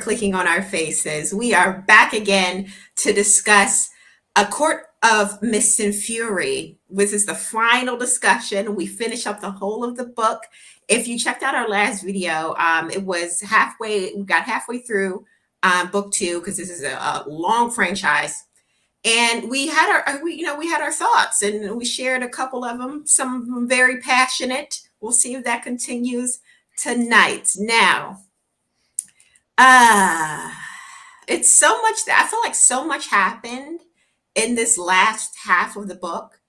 clicking on our faces. We are back again to discuss A Court of Mist and Fury. This is the final discussion. We finish up the whole of the book. If you checked out our last video, it was halfway, we got halfway through book two because this is a long franchise. And we had we had our thoughts and we shared a couple of them, some of them very passionate. We'll see if that continues tonight. Now, uh, it's so much that I feel like so much happened in this last half of the book.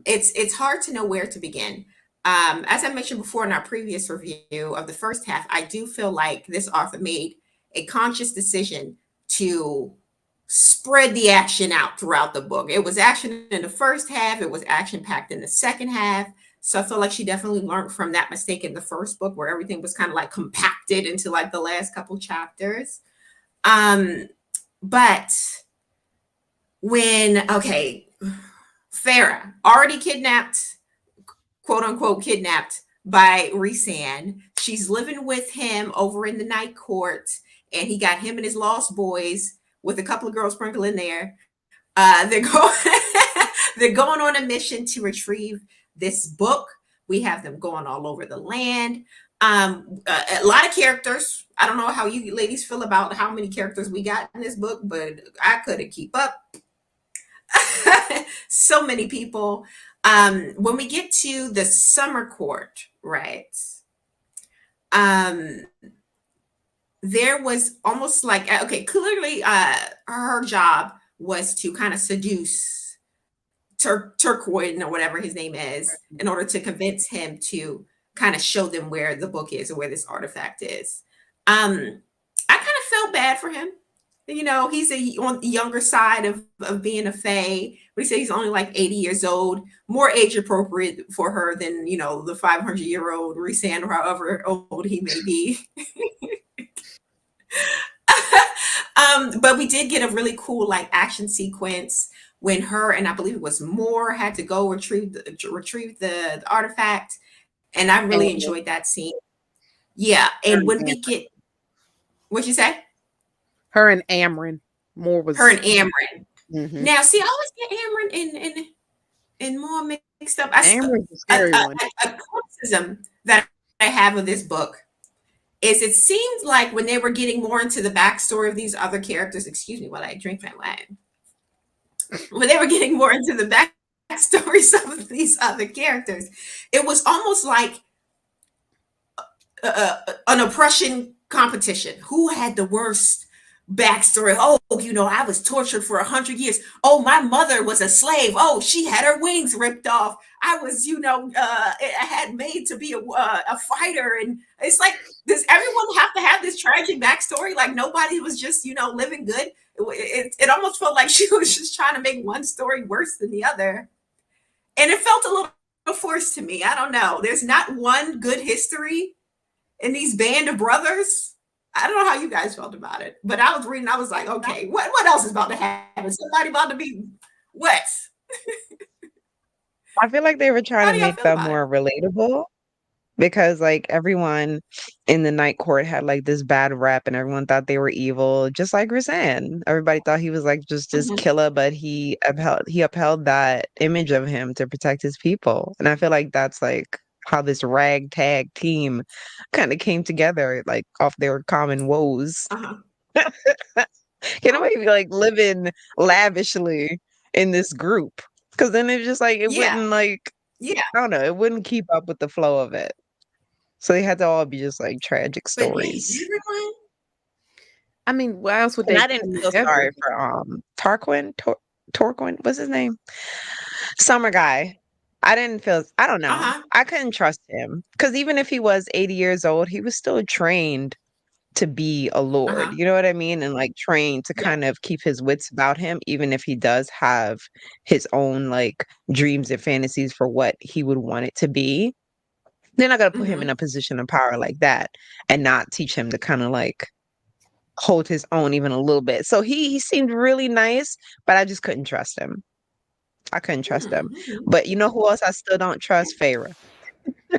It's hard to know where to begin. As I mentioned before in our previous review of the first half, I do feel like this author made a conscious decision to spread the action out throughout the book. It was action in the first half, it was action packed in the second half. So I feel like she definitely learned from that mistake in the first book where everything was kind of like compacted into like the last couple chapters. But when, okay, Farah already kidnapped, quote unquote, kidnapped by Rhysand. She's living with him over in the night court, and he got him and his lost boys with a couple of girls sprinkled in there. They're going, they're going on a mission to retrieve this book. We have them going all over the land. A lot of characters. I don't know how you ladies feel about how many characters we got in this book, but I couldn't keep up. So many people. When we get to the summer court, right? There was almost like, okay, clearly her job was to kind of seduce Turquoise or whatever his name is in order to convince him to kind of show them where the book is or where this artifact is. I kind of felt bad for him. You know, he's on the younger side of being a fae. We say he's only like 80 years old, more age appropriate for her than, you know, the 500-year-old Rhysand or however old he may be. But we did get a really cool like action sequence when her and I believe it was Moore had to go retrieve the artifact, and I really enjoyed that scene. Yeah, and when we get, what'd you say? Her and Amryn. Moore was her and Amryn. Mm-hmm. Now, see, I always get Amryn and Moore mixed up. Amryn's a scary one. A criticism that I have of this book is it seems like when they were getting more into the backstory of these other characters, excuse me while I drink my wine, when they were getting more into the backstories of these other characters, it was almost like an oppression competition. Who had the worst backstory? Oh, you know, I was tortured for 100 years. Oh, my mother was a slave. Oh, she had her wings ripped off. I was, you know, I had made to be a fighter. And it's like, does everyone have to have this tragic backstory? Like nobody was just, you know, living good. It almost felt like she was just trying to make one story worse than the other. And it felt a little forced to me. I don't know. There's not one good history in these band of brothers. I don't know how you guys felt about it, but I was reading, I was like, okay, what else is about to happen? Somebody about to be what? I feel like they were trying to make them more relatable because like everyone in the night court had like this bad rep and everyone thought they were evil, just like Rhysand. Everybody thought he was like just this killer, but he upheld that image of him to protect his people. And I feel like that's like how this ragtag team kind of came together, like off their common woes. Can nobody be like living lavishly in this group? Because then it's just like it wouldn't like I don't know, it wouldn't keep up with the flow of it. So they had to all be just like tragic stories. I mean, what else would they? And I didn't feel sorry for Tarquin. Torquin, what's his name? Summer guy. I don't know. I couldn't trust him. Because even if he was 80 years old, he was still trained to be a lord. You know what I mean? And like trained to kind of keep his wits about him, even if he does have his own like dreams and fantasies for what he would want it to be. They're not going to put him in a position of power like that and not teach him to kind of like hold his own even a little bit. So he seemed really nice, but I just couldn't trust him. I couldn't trust him. But you know who else I still don't trust? Farah. And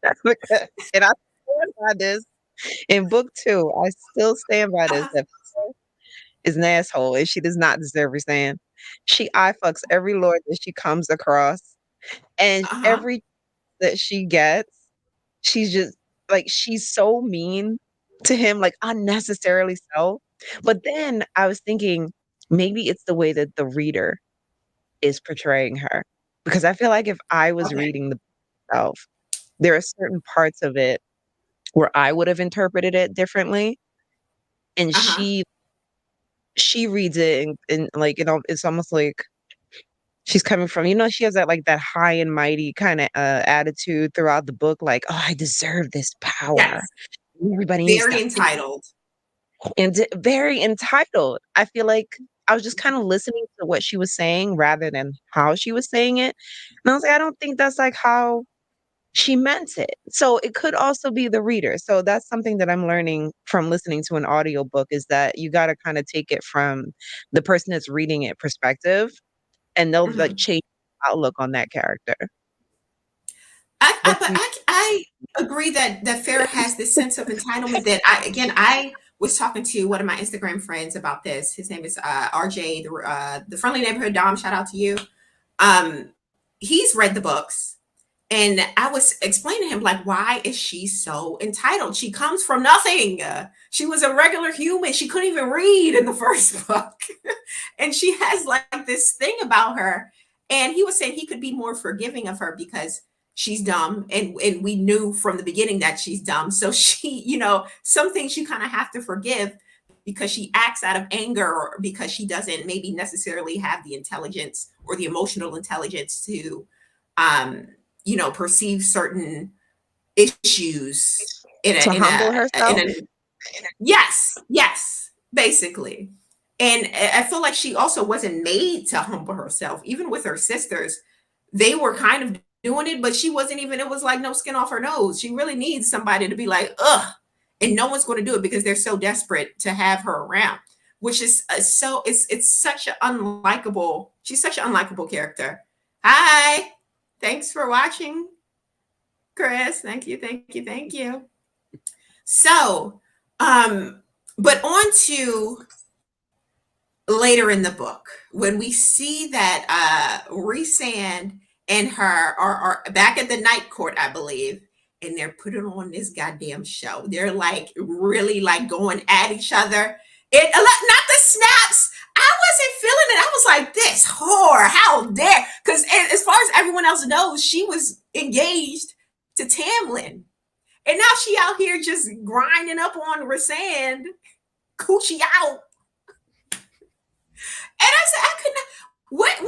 I swear by this, In book 2, I still stand by this, Uh-huh. that Farrah is an asshole and she does not deserve Rhysand. She eye fucks every lord that she comes across, and Uh-huh. every that she gets, she's just like, she's so mean to him, like unnecessarily so. But then I was thinking maybe it's the way that the reader is portraying her. Because I feel like if I was Okay. reading the book myself, there are certain parts of it where I would have interpreted it differently. And Uh-huh. she reads it and like, it's almost like she's coming from, she has that high and mighty kind of attitude throughout the book, like, oh, I deserve this power. Yes. Everybody needs Very to entitled. and very entitled. I feel like I was just kind of listening to what she was saying rather than how she was saying it. And I was like, I don't think that's like how she meant it. So it could also be the reader. So that's something that I'm learning from listening to an audiobook, is that you got to kind of take it from the person that's reading it perspective, and they'll like Mhm. change outlook on that character. I What but do you I agree that Farrah has this sense of entitlement that I was talking to one of my Instagram friends about this. His name is RJ, the Friendly Neighborhood Dom. Shout out to you. Um, he's read the books, and I was explaining to him, like, why is she so entitled? She comes from nothing. She was a regular human. She couldn't even read in the first book, and she has like this thing about her. And he was saying he could be more forgiving of her because she's dumb, and we knew from the beginning that she's dumb. So she, some things you kind of have to forgive because she acts out of anger, or because she doesn't maybe necessarily have the intelligence or the emotional intelligence to um perceive certain issues in to a in humble a in herself? a yes, basically. And I feel like she also wasn't made to humble herself. Even with her sisters, they were kind of doing it, but she wasn't even, it was like no skin off her nose. She really needs somebody to be like, ugh. And no one's going to do it because they're so desperate to have her around, which is it's such an unlikable, she's such an unlikable character. Hi. Thanks for watching, Chris. Thank you, thank you, thank you. So, but on to later in the book when we see that Rhysand and her are back at the night court, I believe, and they're putting on this goddamn show. They're like really like going at each other. It not the snaps. I wasn't feeling it. I was like, this whore, how dare? Because as far as everyone else knows, she was engaged to Tamlin. And now she out here just grinding up on Rhysand, coochie out. And I said, I could not. What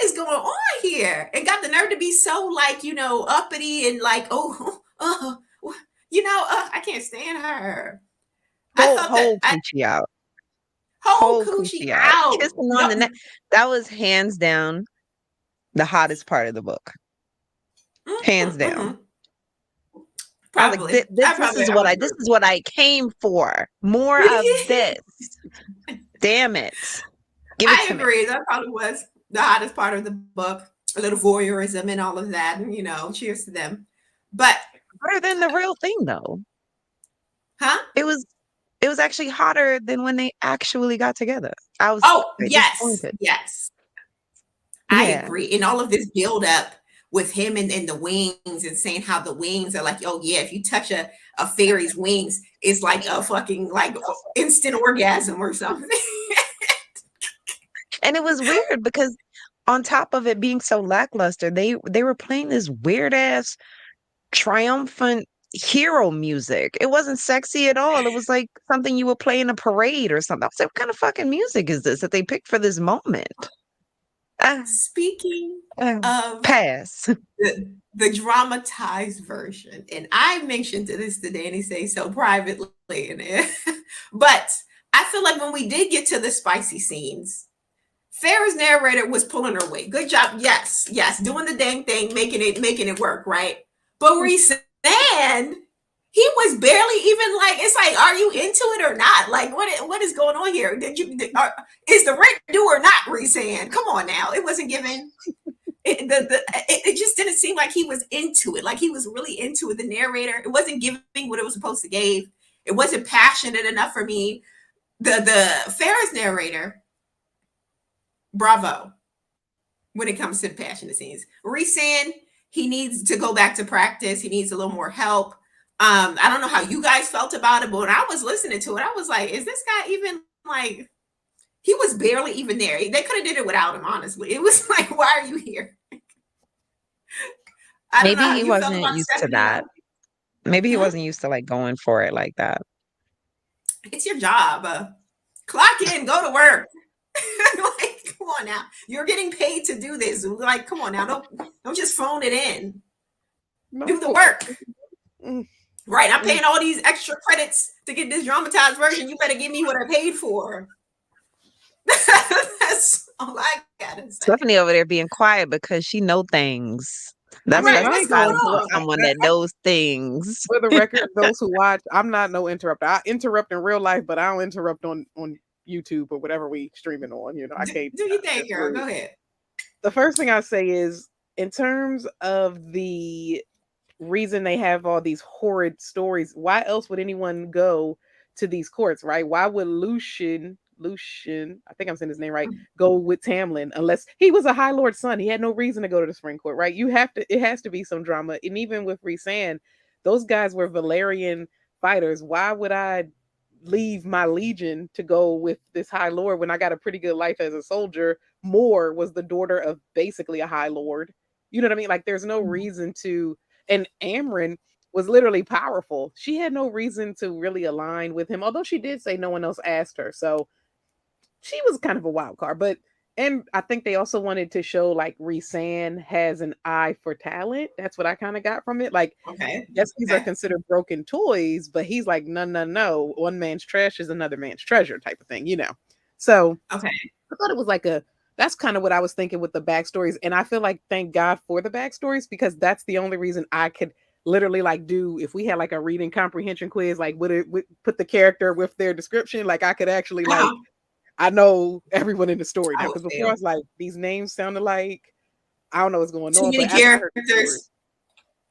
is going on here? And got the nerve to be so like, uppity and like, I can't stand her. I thought that Whole coochie out. whole Whole coochie coochie out. out. Kissing on No, the neck. That was hands down the hottest part of the book. Hands down. mm-hmm. I was like, Probably. I would this agree. is what I came for. More of this. Damn it. Give it I to me. agree. That probably was the hottest part of the book. A little voyeurism and all of that. And, cheers to them. But, Better than the real thing though. huh? It was actually hotter than when they actually got together. I was Oh, very yes. disappointed. Yes. I Yeah. agree. And all of this build up with him and the wings, and saying how the wings are like, oh yeah, if you touch a fairy's wings, it's like a fucking like instant orgasm or something. And it was weird because on top of it being so lackluster, they were playing this weird ass triumphant hero music. It wasn't sexy at all. It was like something you would play in a parade or something. I was like, what kind of fucking music is this that they picked for this moment? Speaking Uh, of pass. the dramatized version, and I mentioned this to Danny say so privately, but I feel like when we did get to the spicy scenes, Farrah's narrator was pulling her weight. Good job. Yes, yes, doing the dang thing, making it work, right? But Rhysand, he was barely even like, it's like, are you into it or not? Like, what is going on here? Is the rent due or not, Rhysand? Come on now. It wasn't given. It just didn't seem like he was into it. Like he was really into it. The narrator, it wasn't giving what it was supposed to give. It wasn't passionate enough for me. The Ferris narrator, bravo, when it comes to the passionate scenes. Rhysand, he needs to go back to practice. He needs a little more help. I don't know how you guys felt about it, but when I was listening to it, I was like, is this guy even like, he was barely even there. They could have did it without him, honestly. It was like, why are you here? I don't know Maybe how he you felt wasn't about used to Stephanie. that. Maybe he Hmm? wasn't used to like going for it like that. It's your job. Clock in, go to work. Like, come on now. You're getting paid to do this. Like, come on now. Don't just phone it in. Do the No. work. Mm, Right. I'm mm. paying all these extra credits to get this dramatized version. You better give me what I paid for. That's all I gotta say. Stephanie over there being quiet because she know things. I That's mean, what I What's ain't going gonna sometimes with interrupt. on? someone that knows things. For the record, those who watch, I'm not no interrupter. I interrupt in real life, but I don't interrupt on YouTube or whatever we streaming on. You know, I can't. Do you think, It's girl? rude. Go ahead. The first thing I say is, in terms of the reason they have all these horrid stories, why else would anyone go to these courts, right? Why would Lucian, I think I'm saying his name right, go with Tamlin unless he was a High Lord's son? He had no reason to go to the Spring Court, right? It has to be some drama. And even with Rhysand, those guys were Valerian fighters. Why would I leave my legion to go with this High Lord when I got a pretty good life as a soldier? Moore was the daughter of basically a High Lord. You know what I mean? Like, there's no reason to. And Amryn was literally powerful. She had no reason to really align with him, although she did say no one else asked her. So she was kind of a wild card. But and I think they also wanted to show like Rhysand has an eye for talent. That's what I kind of got from it. Like, Okay. yes, these are Okay. considered broken toys, but he's like, no, no, no. One man's trash is another man's treasure type of thing, you know. So Okay. I thought it was like a that's kind of what I was thinking with the backstories. And I feel like thank God for the backstories, because that's the only reason I could literally like do if we had like a reading comprehension quiz, like would put the character with their description, like I could actually like Uh-huh. I know everyone in the story I now. would Because before I fail. was like, these names sounded like I don't know what's going Too on, many but after I heard the story, characters.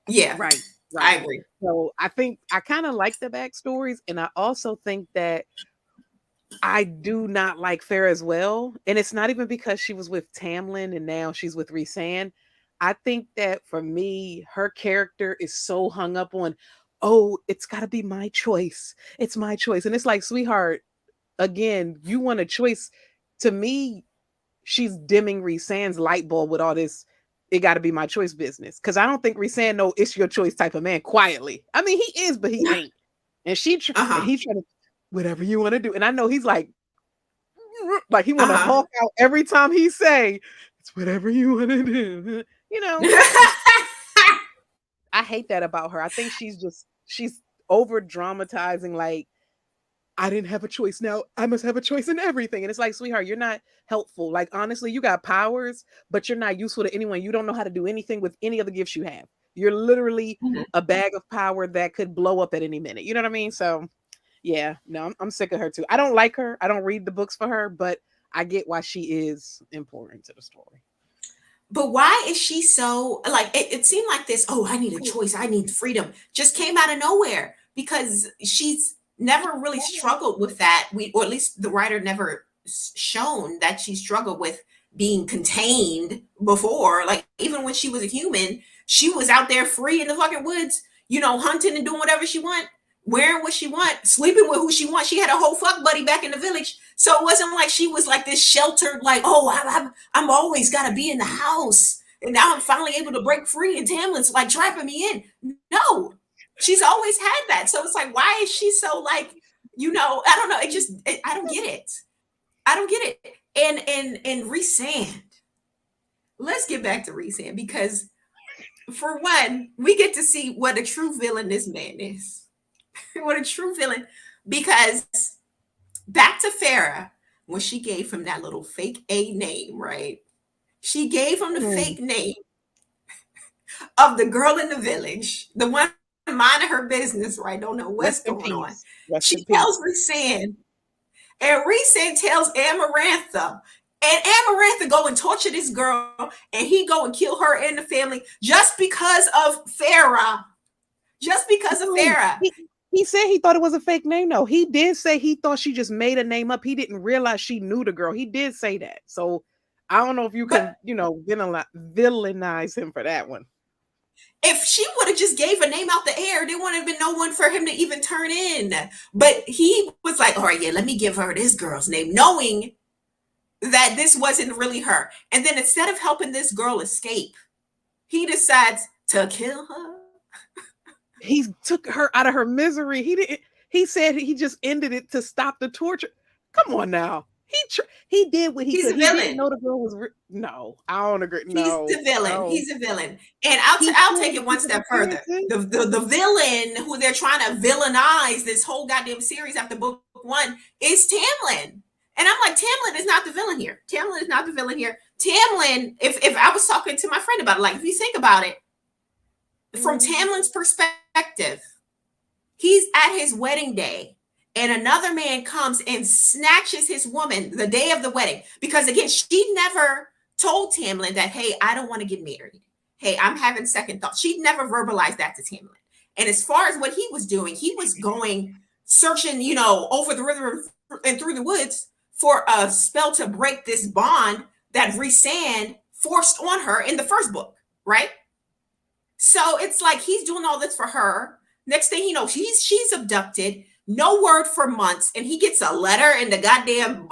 Yeah, right, I right. agree. So I think I kind of like the backstories, and I also think that I do not like Farrah as well. And it's not even because she was with Tamlin and now she's with Rhysand. I think that for me, her character is so hung up on, oh, it's got to be my choice. It's my choice. And it's like, sweetheart, again, you want a choice. To me, she's dimming Rhysand's light bulb with all this, it got to be my choice business. Because I don't think Rhysand know it's your choice type of man quietly. I mean, he is, but he ain't. And and Uh-huh. he's trying to whatever you want to do. And I know he's like he want to Uh-huh. hulk out every time he say it's whatever you want to do. You know, I hate that about her. I think she's over dramatizing. Like, I didn't have a choice. Now I must have a choice in everything. And it's like, sweetheart, you're not helpful. Like, honestly, you got powers, but you're not useful to anyone. You don't know how to do anything with any of the gifts you have. You're literally Mhm. a bag of power that could blow up at any minute. You know what I mean? So yeah, no, I'm sick of her too. I don't like her. I don't read the books for her, but I get why she is important to the story. But why is she so like it seemed like this, oh, I need a choice, I need freedom, just came out of nowhere because she's never really struggled with that. Or at least the writer never shown that she struggled with being contained before. Like even when she was a human, she was out there free in the fucking woods, hunting and doing whatever she want, wearing what she want, sleeping with who she want. She had a whole fuck buddy back in the village. So it wasn't like she was like this sheltered, like, oh, I'm always got to be in the house. And now I'm finally able to break free and Tamlin's like trapping me in. No, she's always had that. So it's like, why is she so like, I don't know. I don't get it. I don't get it. And Rhysand, let's get back to Rhysand because for one, we get to see what a true villain this man is. What a true villain. Because back to Farah, when she gave him that little fake A name, right? She gave him the Mm. fake name of the girl in the village, the one minding her business, right? Don't know what's Rest in going on. peace. Rest She in peace. tells Rhysand, and Rhysand tells Amarantha, and Amarantha go and torture this girl, and he go and kill her and the family just because of Farah. Just because of No, Farah. He said he thought it was a fake name, though. He did say he thought she just made a name up. He didn't realize she knew the girl. He did say that. So I don't know if you can, villainize him for that one. If she would have just gave a name out the air, there wouldn't have been no one for him to even turn in. But he was like, all right, yeah, let me give her this girl's name, knowing that this wasn't really her. And then instead of helping this girl escape, he decides to kill her. He took her out of her misery. He said he just ended it to stop the torture. Come on now. He did what he could. He didn't know the girl was no. I don't agree. No, he's the villain. No. He's a villain, and I'll take it one step further. The villain who they're trying to villainize this whole goddamn series after book 1 is Tamlin, and I'm like, Tamlin is not the villain here. Tamlin is not the villain here. Tamlin, if I was talking to my friend about it, like if you think about it, from Tamlin's perspective, he's at his wedding day. And another man comes and snatches his woman the day of the wedding. Because again, she never told Tamlin that, hey, I don't want to get married. Hey, I'm having second thoughts. She never verbalized that to Tamlin. And as far as what he was doing, he was going searching, over the river and through the woods for a spell to break this bond that Rhysand forced on her in the first book, right? So it's like he's doing all this for her. Next thing he knows, she's abducted. No word for months, and he gets a letter in the goddamn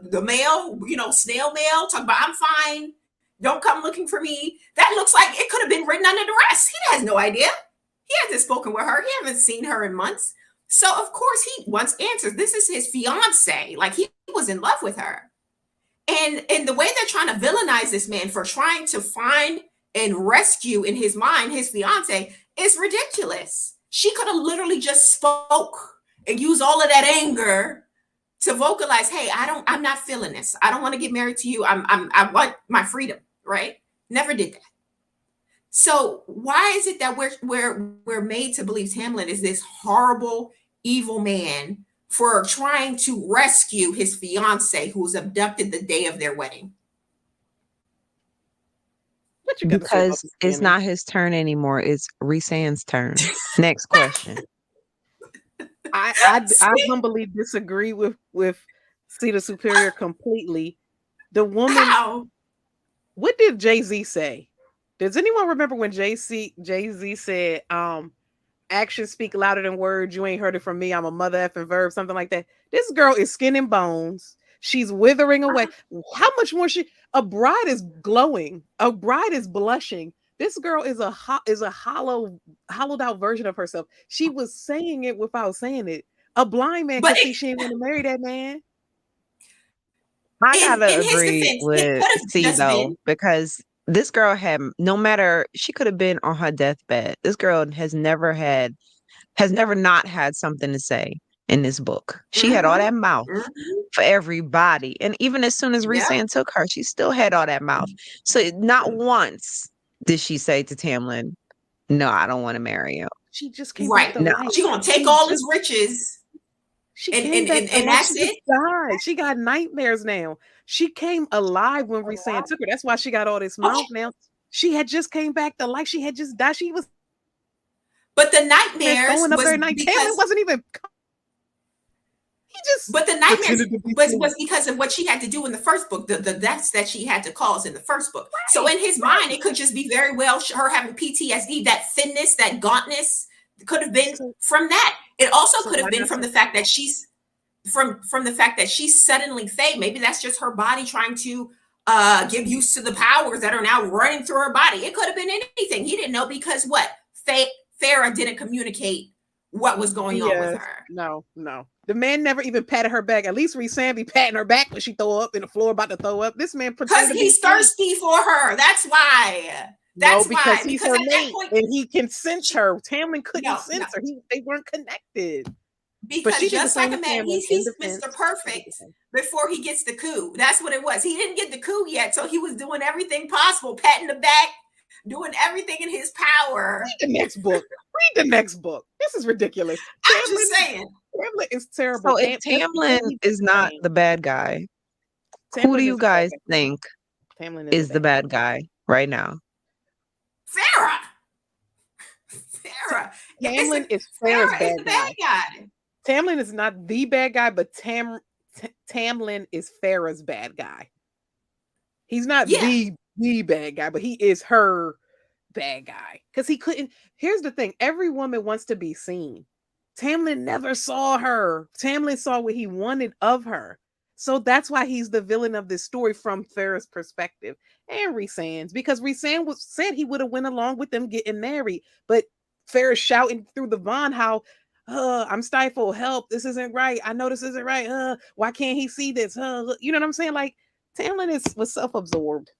the mail, snail mail, talking about I'm fine, don't come looking for me. That looks like it could have been written under duress. He has no idea. He hasn't spoken with her. He hasn't seen her in months. So of course he wants answers. This is his fiance. Like he was in love with her. And the way they're trying to villainize this man for trying to find and rescue in his mind his fiance is ridiculous. She could have literally just spoke and use all of that anger to vocalize, hey, I'm not feeling this. I don't want to get married to you. I want my freedom, right? Never did that. So why is it that we're made to believe Tamlin is this horrible, evil man for trying to rescue his fiance who was abducted the day of their wedding? Because it's not his turn anymore. It's Rhysand's turn. Next question. I humbly disagree with Cedar Superior completely. The woman. How? What did Jay-Z say? Does anyone remember when Jay-Z said, actions speak louder than words. You ain't heard it from me. I'm a mother effing verb, something like that. This girl is skin and bones. She's withering away. How much more a bride is glowing. A bride is blushing. This girl is a hollowed out version of herself. She was saying it without saying it. A blind man can see she ain't want to marry that man. I gotta agree with C though, because this girl had she could have been on her deathbed. This girl has never not had something to say in this book. She had all that mouth for everybody. And even as soon as Rhysand took her, she still had all that mouth. So not once did she say to Tamlin, no, I don't want to marry you. She just came She's gonna take all his riches. And that's it. Died. She got nightmares now. She came alive when Rhysand took her. That's why she got all this mouth now. She had just came back to life. She had just died. She was. But the nightmares going up there night. Tamlin wasn't even. But the nightmares was because of what she had to do in the first book, the deaths that she had to cause in the first book. Right, so in his mind, it could just be very well her having PTSD, that thinness, that gauntness could have been from that. It also could have been from the fact that she's from the fact that she's suddenly fade. Maybe that's just her body trying to get used to the powers that are now running through her body. It could have been anything. He didn't know because what? Farah didn't communicate what was going on with her. No. The man never even patted her back. At least Rhysand be patting her back when she throw up in the floor about to throw up. This man because he's thirsty for her. That's why. Because he's her mate and he can sense her. Tamlin couldn't sense her. They weren't connected. Because just like a man, he's Mr. Perfect before he gets the coup. That's what it was. He didn't get the coup yet, so he was doing everything possible, patting the back, doing everything in his power. Read the next book. This is ridiculous. I'm just saying. Tamlin is terrible. So if Tamlin is not the bad guy, who do you guys think is the bad guy right now? Farah. Farrah. Tamlin is Farrah's Farrah is bad the bad guy. guy. Tamlin is not the bad guy, but Tamlin is Farrah's bad guy. He's not Yeah. the bad guy, but he is her bad guy. Because he couldn't. Here's the thing: every woman wants to be seen. Tamlin never saw her. Tamlin saw what he wanted of her. So that's why he's the villain of this story from Farrah's perspective. And Rhysand's, because Rhysand said he would have went along with them getting married, but Farrah shouting through the bond how, I'm stifled, help, this isn't right. I know this isn't right. Why can't he see this? You know what I'm saying? Like, Tamlin was self-absorbed.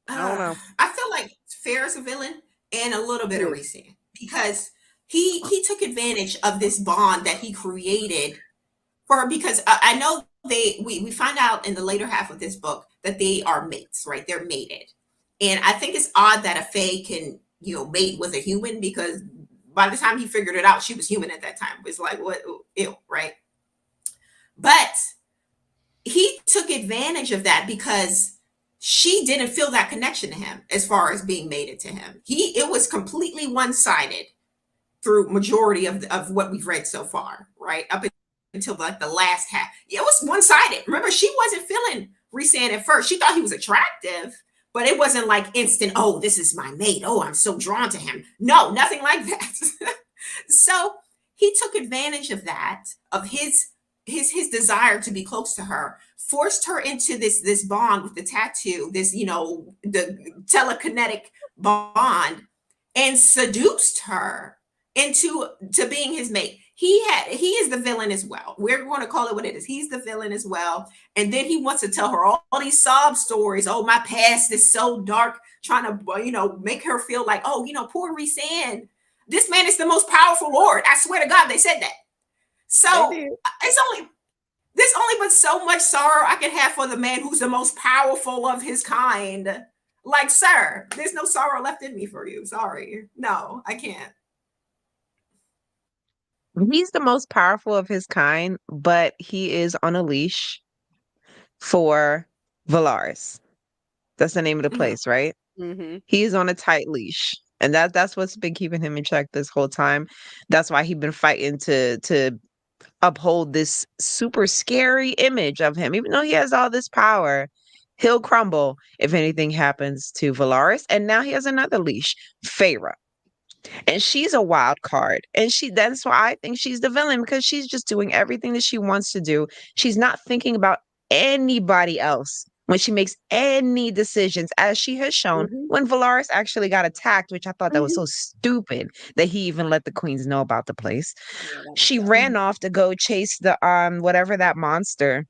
I don't know. I feel like Farrah's a villain and a little bit of Rhysand, because he took advantage of this bond that he created for her, because I know we find out in the later half of this book that they are mates, right? They're mated. And I think it's odd that a fae can, mate with a human, because by the time he figured it out, she was human at that time. It's like, what? Ew, right? But he took advantage of that because she didn't feel that connection to him as far as being mated to him. It was completely one-sided through majority of what we've read so far, right? Up until like the last half. It was one-sided. Remember, she wasn't feeling Rhysand at first. She thought he was attractive, but it wasn't like instant, oh, this is my mate. Oh, I'm so drawn to him. No, nothing like that. So he took advantage of that, of his desire to be close to her, forced her into this bond with the tattoo, this, the telekinetic bond, and seduced her into being his mate. He is the villain as well. We're going to call it what it is. He's the villain as well. And then he wants to tell her all these sob stories. Oh, my past is so dark, trying to, make her feel like, oh, poor Rhysand. This man is the most powerful lord. I swear to God, they said that. So there's only but so much sorrow I can have for the man who's the most powerful of his kind. Like, sir, there's no sorrow left in me for you. Sorry. No, I can't. He's the most powerful of his kind, but he is on a leash for Valaris. That's the name of the place, right? Mm-hmm. He is on a tight leash. And that's what's been keeping him in check this whole time. That's why he's been fighting to uphold this super scary image of him. Even though he has all this power, he'll crumble if anything happens to Valaris. And now he has another leash, Feyre. And she's a wild card. And that's why I think she's the villain, because she's just doing everything that she wants to do. She's not thinking about anybody else when she makes any decisions, as she has shown when Valaris actually got attacked, which I thought that was so stupid that he even let the queens know about the place. She ran off to go chase the whatever that monster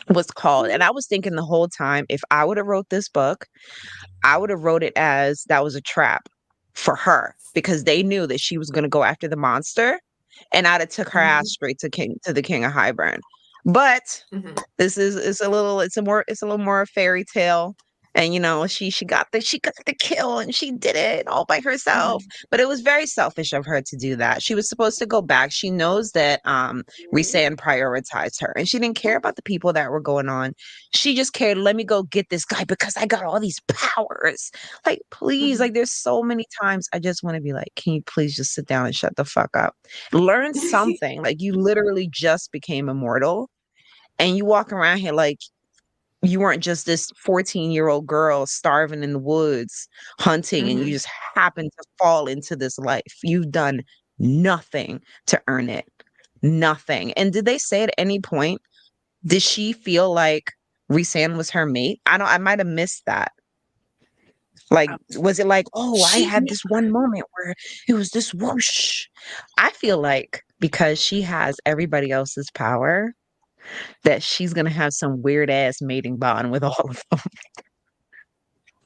was called. And I was thinking the whole time, if I would have wrote this book, I would have wrote it as that was a trap for her, because they knew that she was going to go after the monster, and I'd have took her ass straight to the King of Highburn. But this is it's a little more fairy tale, and she got the kill, and she did it all by herself. But it was very selfish of her to do that. She was supposed to go back. She knows that Rhysand prioritized her, and she didn't care about the people that were going on. She just cared, let me go get this guy because I got all these powers. Like, please, like, there's so many times I just want to be like, can you please just sit down and shut the fuck up? Learn something. Like, you literally just became immortal, and you walk around here like you weren't just this 14-year-old girl starving in the woods hunting, and you just happened to fall into this life. You've done nothing to earn it. Nothing. And did they say at any point, did she feel like Rhysand was her mate? I might have missed that. Like, was it like, oh, I had this one moment where it was this whoosh? I feel like because she has everybody else's power, that she's going to have some weird ass mating bond with all of them.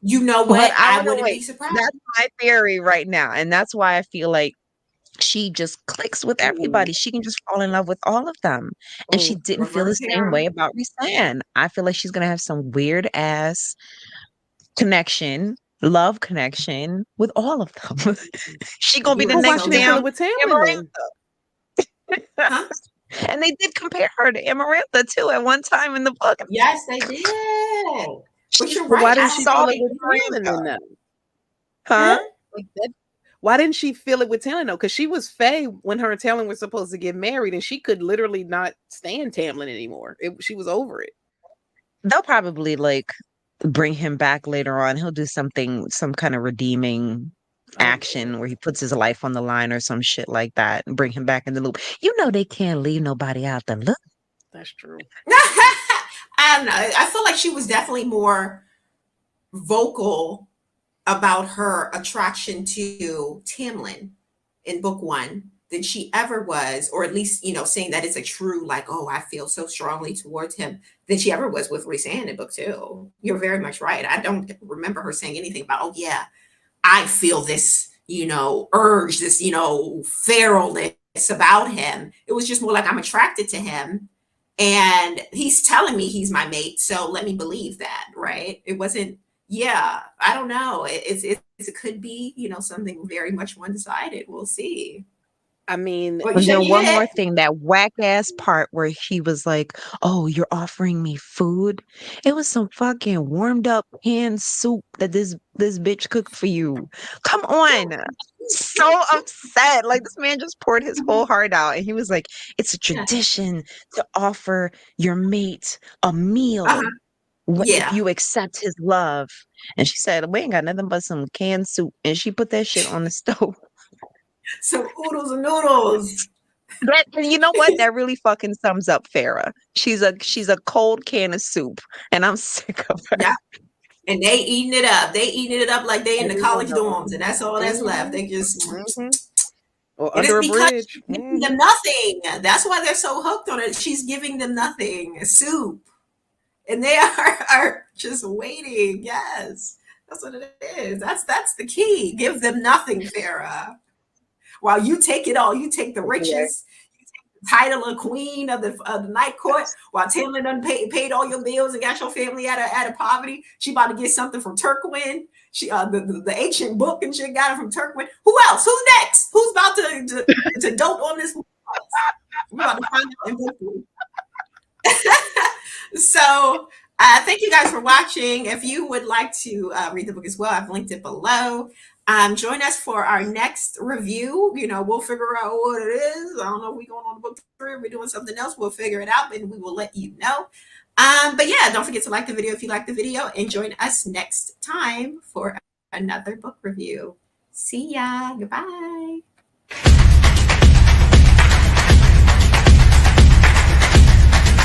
You know what? I wouldn't be surprised. That's my theory right now. And that's why I feel like she just clicks with everybody. She can just fall in love with all of them. And she didn't feel the same way about Rhysand. I feel like she's going to have some weird ass love connection with all of them. She going to be the next damn Amarantha. Huh? And they did compare her to Amarantha too at one time in the book. Yes, they did. But you're right. Why didn't she feel it with Tamlin then? Huh? Why didn't she feel it with Tamlin though? Because she was Fae when her and Tamlin were supposed to get married, and she could literally not stand Tamlin anymore. She was over it. They'll probably like bring him back later on. He'll do something, some kind of redeeming action where he puts his life on the line or some shit like that and bring him back in the loop. You know they can't leave nobody out the loop. That's true. I don't know. I feel like she was definitely more vocal about her attraction to Tamlin in book 1 than she ever was, or at least, saying that it's a true, like, oh, I feel so strongly towards him, than she ever was with Rhysand in book 2. You're very much right. I don't remember her saying anything about, oh yeah, I feel this, urge, this, feralness about him. It was just more like, I'm attracted to him and he's telling me he's my mate, so let me believe that, right? It wasn't, yeah, I don't know. It could be, something very much one-sided. We'll see. I mean, Well, and then one more thing, that whack ass part where he was like, "Oh, you're offering me food." It was some fucking warmed up canned soup that this bitch cooked for you. Come on. So upset. Like, this man just poured his whole heart out, and he was like, "It's a tradition to offer your mate a meal if you accept his love." And she said, "We ain't got nothing but some canned soup," and she put that shit on the stove. Some oodles and noodles. And you know what? That really fucking sums up Farrah. She's a cold can of soup, and I'm sick of her. Yeah. And they eating it up. They eating it up like they in the college dorms, and that's all that's left. They just or under a bridge. She's giving them nothing. That's why they're so hooked on it. She's giving them nothing. Soup. And they are just waiting. Yes. That's what it is. That's the key. Give them nothing, Farrah. While you take it all, you take the riches, you take the title of queen of the night court. While Tamlin done paid all your bills and got your family out of poverty, she about to get something from Turquin. She the ancient book and shit got it from Turquin. Who else? Who's next? Who's about to dote on this? We're about to find out in book 3. So thank you guys for watching. If you would like to read the book as well, I've linked it below. Join us for our next review. We'll figure out what it is. I don't know if we're going on book 3 or we're doing something else. We'll figure it out and we will let you know. But yeah, don't forget to like the video if you like the video, and join us next time for another book review. See ya. Goodbye.